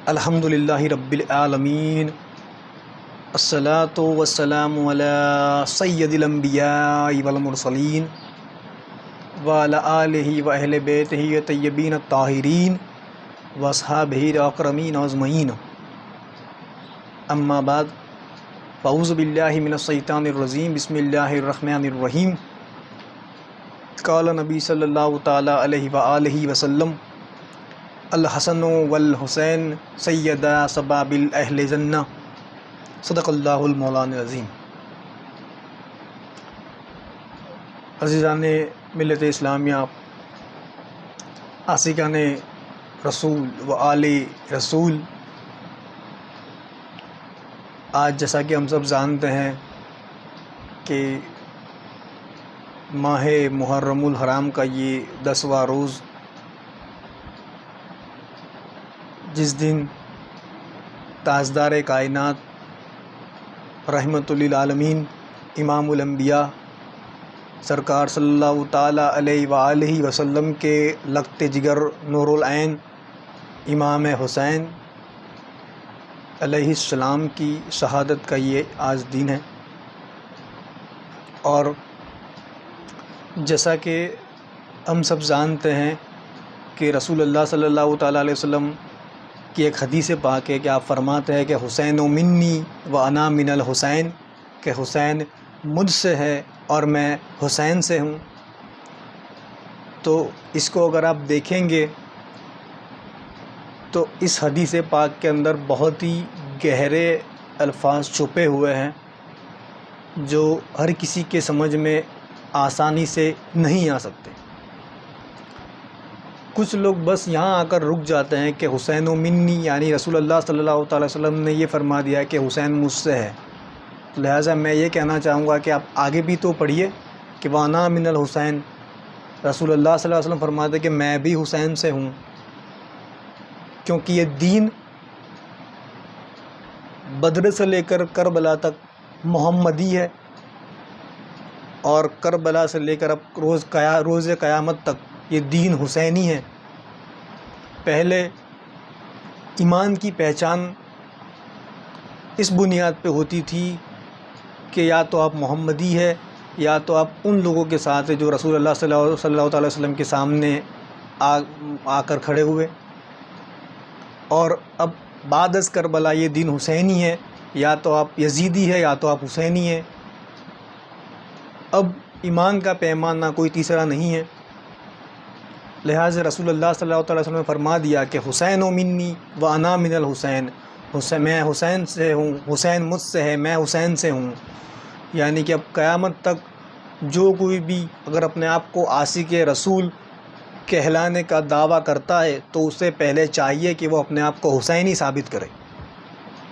الحمدللہ رب العالمین، الصلاۃ والسلام علی سید الانبیاء والمرسلین وعلی آلہ واہل بیتہ الطیبین الطاہرین واصحابہ الاکرمین اجمعین، اما بعد، فاعوذ باللہ من الشیطان الرجیم، بسم اللہ الرحمن الرحیم۔ قال نبی صلی اللہ تعالی علیہ وآلہ وسلم: الحسن والحسین سیدا شباب اہل جنہ، صدق اللہ المولانا العظیم۔ عزیزان ملت اسلامیہ، عاشقان رسول و آل رسول، آج جیسا کہ ہم سب جانتے ہیں کہ ماہ محرم الحرام کا یہ 10واں روز، جس دن تاجدار کائنات رحمت للعالمین امام الانبیاء سرکار صلی اللہ تعالیٰ علیہ وآلہ وسلم کے لخت جگر نور العین امام حسین علیہ السلام کی شہادت کا یہ آج دن ہے۔ اور جیسا کہ ہم سب جانتے ہیں کہ رسول اللہ صلی اللہ تعالیٰ علیہ وسلم کی ایک حدیث پاک ہے کہ آپ فرماتے ہیں کہ حسین منی و انا من الحسین، کہ حسین مجھ سے ہے اور میں حسین سے ہوں۔ تو اس کو اگر آپ دیکھیں گے تو اس حدیث پاک کے اندر بہت ہی گہرے الفاظ چھپے ہوئے ہیں جو ہر کسی کے سمجھ میں آسانی سے نہیں آ سکتے۔ کچھ لوگ بس یہاں آ کر رک جاتے ہیں کہ حسین و منی، یعنی رسول اللہ صلی اللہ تعالی وسلم نے یہ فرما دیا کہ حسین مجھ سے ہے، لہٰذا میں یہ کہنا چاہوں گا کہ آپ آگے بھی تو پڑھیے کہ وانا من الحسین، رسول اللہ صلی اللہ علیہ وسلم فرماتے ہیں کہ میں بھی حسین سے ہوں، کیونکہ یہ دین بدر سے لے کر کربلا تک محمدی ہے، اور کربلا سے لے کر اب روز قیامت تک یہ دین حسینی ہے۔ پہلے ایمان کی پہچان اس بنیاد پہ ہوتی تھی کہ یا تو آپ محمدی ہے یا تو آپ ان لوگوں کے ساتھ جو رسول اللہ صلی اللہ تعالی وسلم کے سامنے آ کر کھڑے ہوئے، اور اب بعد از کربلا یہ دین حسینی ہے، یا تو آپ یزیدی ہے یا تو آپ حسینی ہیں۔ اب ایمان کا پیمانہ کوئی تیسرا نہیں ہے، لہٰذا رسول اللہ صلی اللہ تعالی وسلم نے فرما دیا کہ حسین و منی و انا من الحسین، میں حسین سے ہوں، حسین مجھ سے ہے، میں حسین سے ہوں۔ یعنی کہ اب قیامت تک جو کوئی بھی اگر اپنے آپ کو عاشق رسول کہلانے کا دعویٰ کرتا ہے تو اسے پہلے چاہیے کہ وہ اپنے آپ کو حسینی ثابت کرے،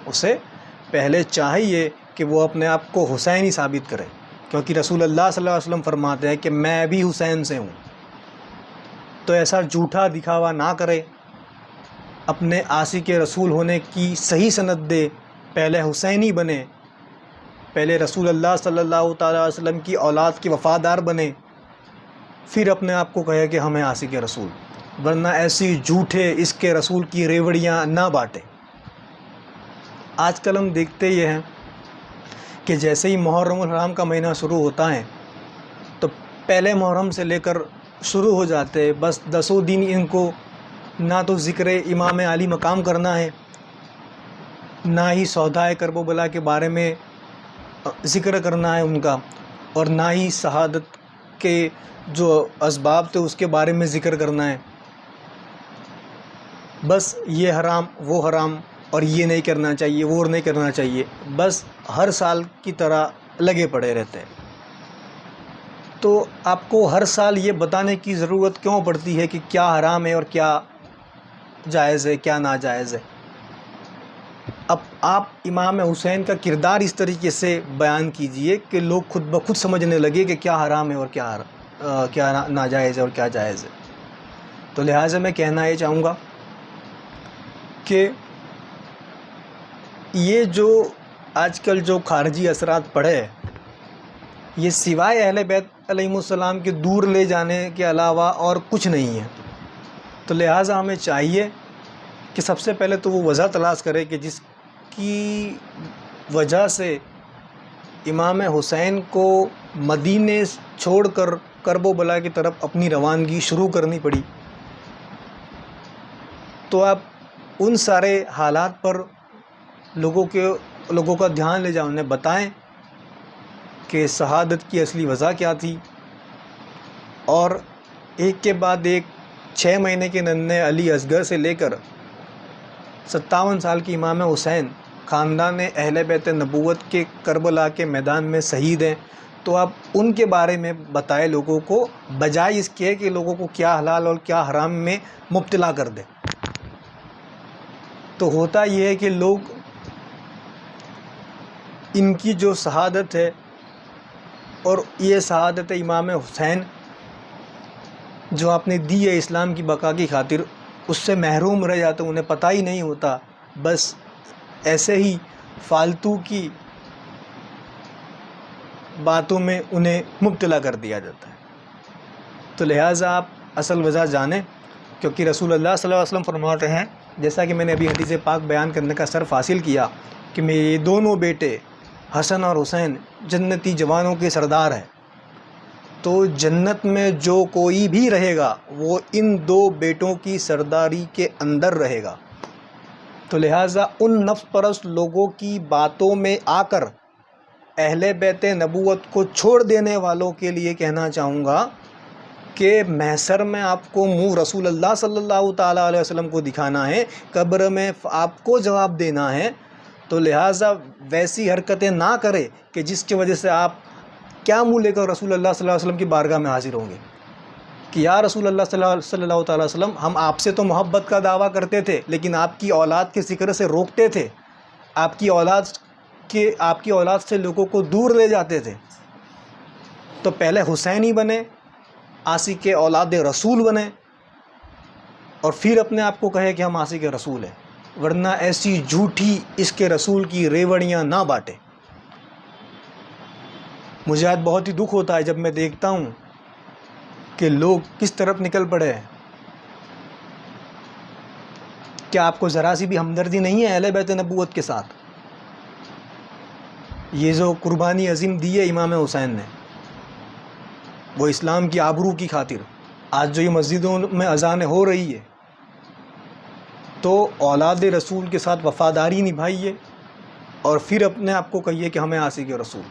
اسے پہلے چاہیے کہ وہ اپنے آپ کو حسینی ثابت کرے، کیونکہ رسول اللہ صلی اللہ علیہ وسلم فرماتے ہیں کہ میں بھی حسین سے ہوں۔ تو ایسا جھوٹا دکھاوا نہ کرے، اپنے عاشق رسول ہونے کی صحیح سند دے، پہلے حسینی بنے، پہلے رسول اللہ صلی اللہ تعالیٰ علیہ وسلم کی اولاد کی وفادار بنے، پھر اپنے آپ کو کہے کہ ہمیں عاشق رسول، ورنہ ایسی جھوٹے اس کے رسول کی ریوڑیاں نہ بانٹے۔ آج کل ہم دیکھتے یہ ہیں کہ جیسے ہی محرم الحرام کا مہینہ شروع ہوتا ہے تو پہلے محرم سے لے کر شروع ہو جاتے، بس 10 دن ان کو نہ تو ذکر امام علی مقام کرنا ہے، نہ ہی سودائے کرب و بلا کے بارے میں ذکر کرنا ہے ان کا، اور نہ ہی شہادت کے جو اسباب تھے اس کے بارے میں ذکر کرنا ہے۔ بس یہ حرام وہ حرام، اور یہ نہیں کرنا چاہیے وہ نہیں کرنا چاہیے، بس ہر سال کی طرح لگے پڑے رہتے ہیں۔ تو آپ کو ہر سال یہ بتانے کی ضرورت کیوں پڑتی ہے کہ کیا حرام ہے اور کیا جائز ہے، کیا ناجائز ہے؟ اب آپ امام حسین کا کردار اس طریقے سے بیان کیجئے کہ لوگ خود بخود سمجھنے لگے کہ کیا حرام ہے اور کیا ناجائز ہے اور کیا جائز ہے۔ تو لہٰذا میں کہنا یہ چاہوں گا کہ یہ جو آج کل جو خارجی اثرات پڑے، یہ سوائے اہل بیت علیہ السلام کے دور لے جانے کے علاوہ اور کچھ نہیں ہے۔ تو لہٰذا ہمیں چاہیے کہ سب سے پہلے تو وہ وجہ تلاش کرے کہ جس کی وجہ سے امام حسین کو مدینے چھوڑ کر کرب و بلا کی طرف اپنی روانگی شروع کرنی پڑی. تو آپ ان سارے حالات پر لوگوں کا دھیان لے جائیں، انہیں بتائیں کہ شہادت کی اصلی وجہ کیا تھی. اور ایک کے بعد ایک 6 مہینے کے ننھے علی اصغر سے لے کر 57 سال کی امام حسین خاندان اہل بیت نبوت کے کربلا کے میدان میں شہید ہیں. تو آپ ان کے بارے میں بتائیں لوگوں کو، بجائے اس کے کہ لوگوں کو کیا حلال اور کیا حرام میں مبتلا کر دیں. تو ہوتا یہ ہے کہ لوگ ان کی جو شہادت ہے اور یہ شہادت امام حسین جو آپ نے دی ہے اسلام کی بقا کی خاطر، اس سے محروم رہ جاتے، انہیں پتہ ہی نہیں ہوتا، بس ایسے ہی فالتو کی باتوں میں انہیں مبتلا کر دیا جاتا ہے. تو لہٰذا آپ اصل وجہ جانیں، کیونکہ رسول اللہ صلی اللہ علیہ وسلم فرماتے ہیں، جیسا کہ میں نے ابھی حدیث پاک بیان کرنے کا شرف حاصل کیا، کہ میرے دونوں بیٹے حسن اور حسین جنتی جوانوں کے سردار ہیں. تو جنت میں جو کوئی بھی رہے گا وہ ان 2 بیٹوں کی سرداری کے اندر رہے گا. تو لہٰذا ان نفس پرست لوگوں کی باتوں میں آ کر اہل بیت نبوت کو چھوڑ دینے والوں کے لیے کہنا چاہوں گا کہ محشر میں آپ کو منہ رسول اللہ صلی اللہ تعالیٰ علیہ وسلم کو دکھانا ہے، قبر میں آپ کو جواب دینا ہے. تو لہٰذا ویسی حرکتیں نہ کرے کہ جس کی وجہ سے آپ کیا منہ لے کر رسول اللہ صلی اللہ علیہ وسلم کی بارگاہ میں حاضر ہوں گے کہ یا رسول اللہ صلی اللہ تعالیٰ علیہ وسلم، ہم آپ سے تو محبت کا دعویٰ کرتے تھے لیکن آپ کی اولاد کے ذکر سے روکتے تھے، آپ کی اولاد سے لوگوں کو دور لے جاتے تھے. تو پہلے حسینی بنے، عاشق اولاد رسول بنے، اور پھر اپنے آپ کو کہے کہ ہم عاشق رسول ہیں، ورنہ ایسی جھوٹی عشق رسول کی ریوڑیاں نہ بانٹے. مجھے آج بہت ہی دکھ ہوتا ہے جب میں دیکھتا ہوں کہ لوگ کس طرف نکل پڑے ہیں. کیا آپ کو ذرا سی بھی ہمدردی نہیں ہے اہل بیت نبوت کے ساتھ؟ یہ جو قربانی عظیم دی ہے امام حسین نے، وہ اسلام کی آبرو کی خاطر، آج جو یہ مسجدوں میں اذانیں ہو رہی ہے، تو اولاد رسول کے ساتھ وفاداری نبھائیے اور پھر اپنے آپ کو کہیے کہ ہمیں عاشق رسول.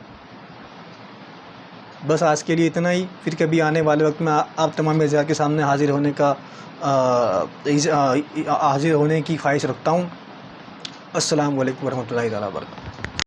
بس آج کے لیے اتنا ہی. پھر کبھی آنے والے وقت میں آپ تمام اعزاء کے سامنے حاضر ہونے کی خواہش رکھتا ہوں. السلام علیکم ورحمۃ اللہ تعالیٰ وبرکاتہ.